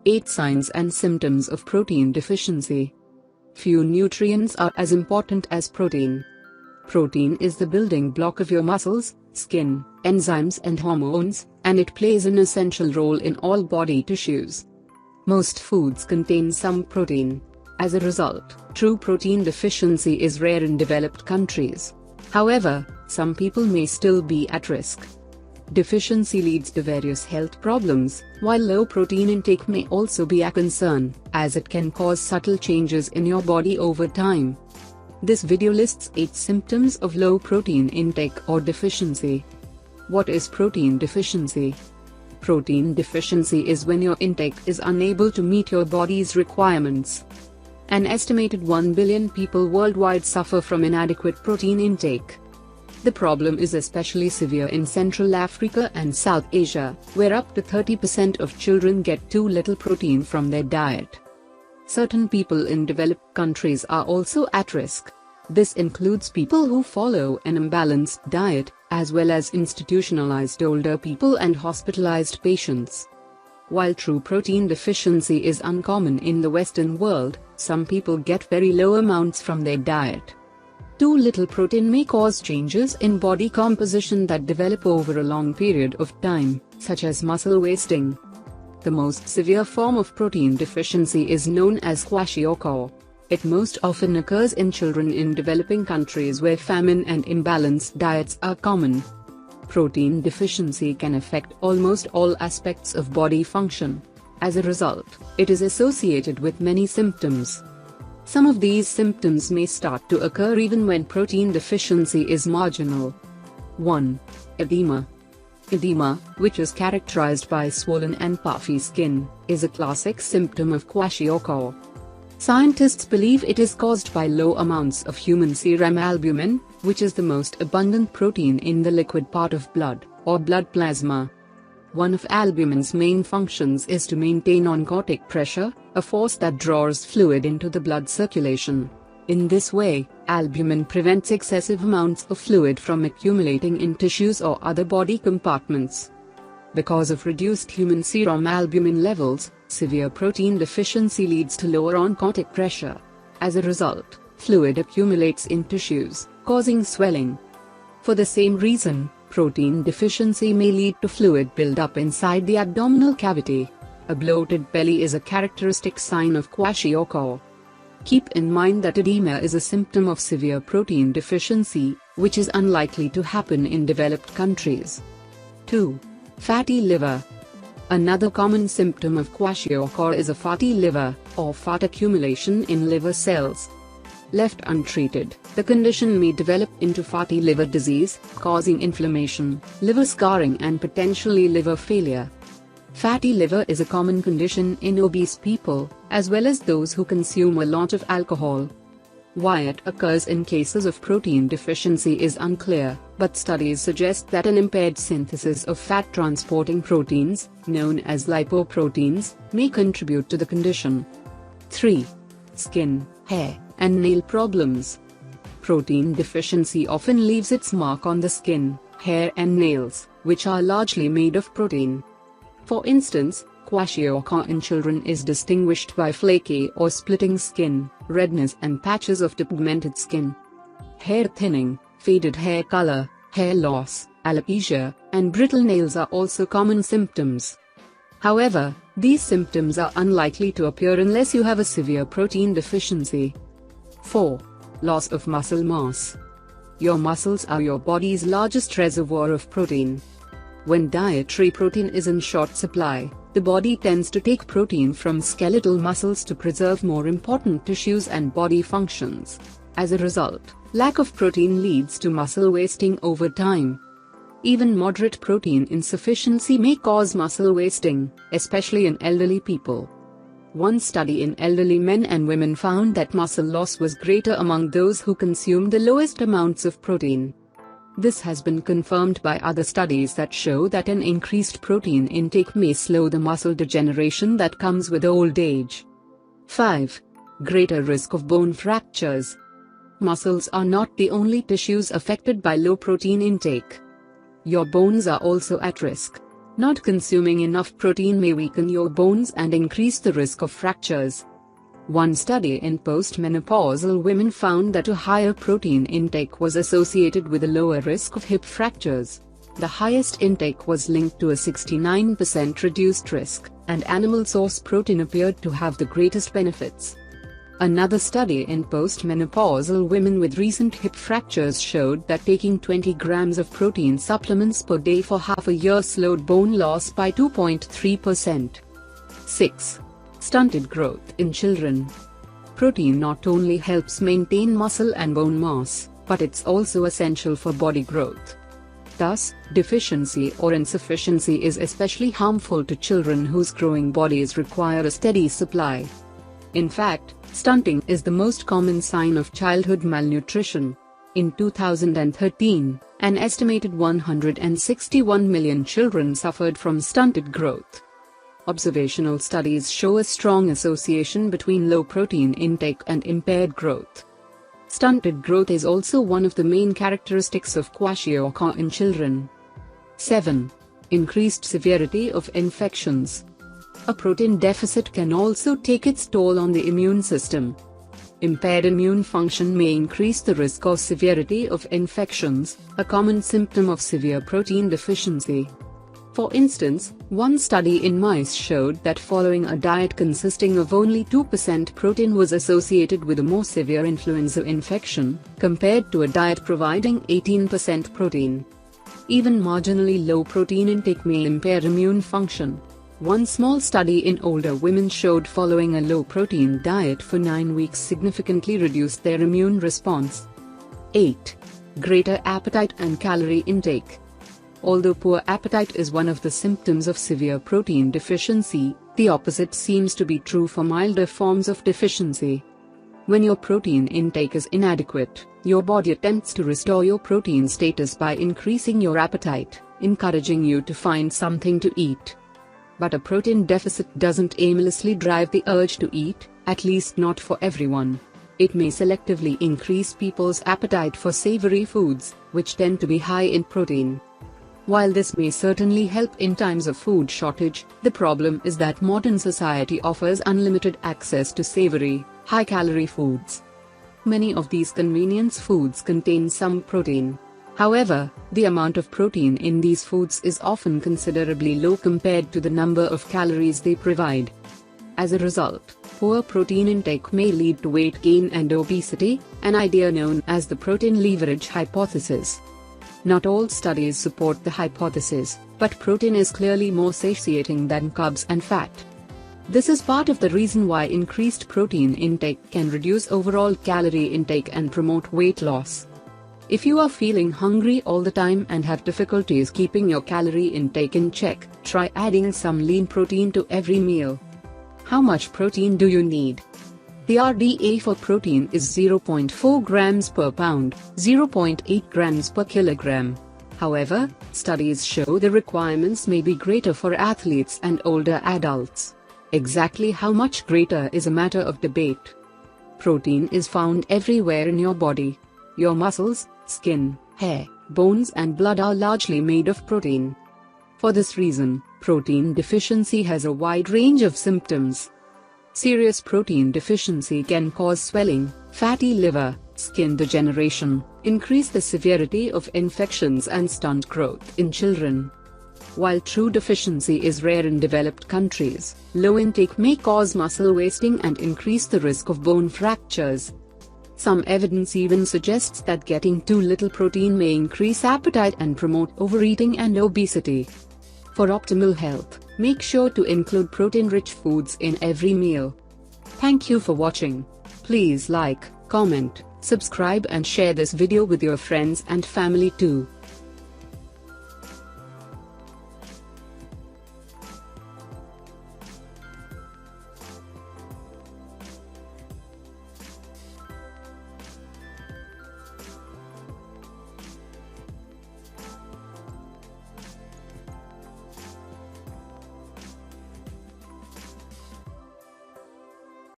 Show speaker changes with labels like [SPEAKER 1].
[SPEAKER 1] 8 Signs and symptoms of protein deficiency. Few nutrients are as important as protein. Protein is the building block of your muscles, skin, enzymes and hormones, and it plays an essential role in all body tissues. Most foods contain some protein. As a result, true protein deficiency is rare in developed countries. However, some people may still be at risk. Deficiency leads to various health problems, while low protein intake may also be a concern, as it can cause subtle changes in your body over time. This video lists 8 symptoms of low protein intake or deficiency. What is protein deficiency? Protein deficiency is when your intake is unable to meet your body's requirements. An estimated 1 billion people worldwide suffer from inadequate protein intake. The problem is especially severe in Central Africa and South Asia, where up to 30% of children get too little protein from their diet. Certain people in developed countries are also at risk. This includes people who follow an imbalanced diet, as well as institutionalized older people and hospitalized patients. While true protein deficiency is uncommon in the Western world, some people get very low amounts from their diet. Too little protein may cause changes in body composition that develop over a long period of time, such as muscle wasting. The most severe form of protein deficiency is known as kwashiorkor. It most often occurs in children in developing countries where famine and imbalanced diets are common. Protein deficiency can affect almost all aspects of body function. As a result, it is associated with many symptoms. Some of these symptoms may start to occur even when protein deficiency is marginal. 1. Edema. Edema, which is characterized by swollen and puffy skin, is a classic symptom of kwashiorkor. Scientists believe it is caused by low amounts of human serum albumin, which is the most abundant protein in the liquid part of blood, or blood plasma. One of albumin's main functions is to maintain oncotic pressure, a force that draws fluid into the blood circulation. In this way, albumin prevents excessive amounts of fluid from accumulating in tissues or other body compartments. Because of reduced human serum albumin levels, severe protein deficiency leads to lower oncotic pressure. As a result, fluid accumulates in tissues, causing swelling. For the same reason, protein deficiency may lead to fluid buildup inside the abdominal cavity. A bloated belly is a characteristic sign of kwashiorkor. Keep in mind that edema is a symptom of severe protein deficiency, which is unlikely to happen in developed countries. 2. Fatty liver. Another common symptom of kwashiorkor is a fatty liver, or fat accumulation in liver cells. Left untreated, the condition may develop into fatty liver disease, causing inflammation, liver scarring and potentially liver failure. Fatty liver is a common condition in obese people, as well as those who consume a lot of alcohol. Why it occurs in cases of protein deficiency is unclear, but studies suggest that an impaired synthesis of fat-transporting proteins, known as lipoproteins, may contribute to the condition. 3. Skin, hair, and nail problems. Protein deficiency often leaves its mark on the skin, hair and nails, which are largely made of protein. For instance, kwashiorkor in children is distinguished by flaky or splitting skin, redness and patches of depigmented skin. Hair thinning, faded hair color, hair loss, alopecia, and brittle nails are also common symptoms. However, these symptoms are unlikely to appear unless you have a severe protein deficiency. 4. Loss of muscle mass. Your muscles are your body's largest reservoir of protein. When dietary protein is in short supply, the body tends to take protein from skeletal muscles to preserve more important tissues and body functions. As a result, lack of protein leads to muscle wasting over time. Even moderate protein insufficiency may cause muscle wasting, especially in elderly people. One study in elderly men and women found that muscle loss was greater among those who consumed the lowest amounts of protein. This has been confirmed by other studies that show that an increased protein intake may slow the muscle degeneration that comes with old age. 5. Greater risk of bone fractures. Muscles are not the only tissues affected by low protein intake. Your bones are also at risk. Not consuming enough protein may weaken your bones and increase the risk of fractures. One study in postmenopausal women found that a higher protein intake was associated with a lower risk of hip fractures. The highest intake was linked to a 69% reduced risk, and animal source protein appeared to have the greatest benefits. Another study in postmenopausal women with recent hip fractures showed that taking 20 grams of protein supplements per day for half a year slowed bone loss by 2.3%. 6. Stunted growth in children. Protein not only helps maintain muscle and bone mass, but it's also essential for body growth. Thus, deficiency or insufficiency is especially harmful to children whose growing bodies require a steady supply. In fact, stunting is the most common sign of childhood malnutrition. In 2013, an estimated 161 million children suffered from stunted growth. Observational studies show a strong association between low protein intake and impaired growth. Stunted growth is also one of the main characteristics of kwashiorkor in children. 7. Increased severity of infections. A protein deficit can also take its toll on the immune system. Impaired immune function may increase the risk or severity of infections, a common symptom of severe protein deficiency. For instance, one study in mice showed that following a diet consisting of only 2% protein was associated with a more severe influenza infection, compared to a diet providing 18% protein. Even marginally low protein intake may impair immune function. One small study in older women showed following a low-protein diet for 9 weeks significantly reduced their immune response. 8. Greater appetite and calorie intake. Although poor appetite is one of the symptoms of severe protein deficiency, the opposite seems to be true for milder forms of deficiency. When your protein intake is inadequate, your body attempts to restore your protein status by increasing your appetite, encouraging you to find something to eat. But a protein deficit doesn't aimlessly drive the urge to eat, at least not for everyone. It may selectively increase people's appetite for savory foods, which tend to be high in protein. While this may certainly help in times of food shortage, the problem is that modern society offers unlimited access to savory, high-calorie foods. Many of these convenience foods contain some protein. However, the amount of protein in these foods is often considerably low compared to the number of calories they provide. As a result, poor protein intake may lead to weight gain and obesity, an idea known as the protein leverage hypothesis. Not all studies support the hypothesis, but protein is clearly more satiating than carbs and fat. This is part of the reason why increased protein intake can reduce overall calorie intake and promote weight loss. If you are feeling hungry all the time and have difficulties keeping your calorie intake in check, try adding some lean protein to every meal. How much protein do you need? The RDA for protein is 0.4 grams per pound, 0.8 grams per kilogram. However, studies show the requirements may be greater for athletes and older adults. Exactly how much greater is a matter of debate. Protein is found everywhere in your body. Your muscles, skin, hair, bones and blood are largely made of protein. For this reason, protein deficiency has a wide range of symptoms. Serious protein deficiency can cause swelling, fatty liver, skin degeneration, increase the severity of infections and stunt growth in children. While true deficiency is rare in developed countries, low intake may cause muscle wasting and increase the risk of bone fractures. Some evidence even suggests that getting too little protein may increase appetite and promote overeating and obesity. For optimal health, make sure to include protein-rich foods in every meal. Thank you for watching. Please like, comment, subscribe and share this video with your friends and family too.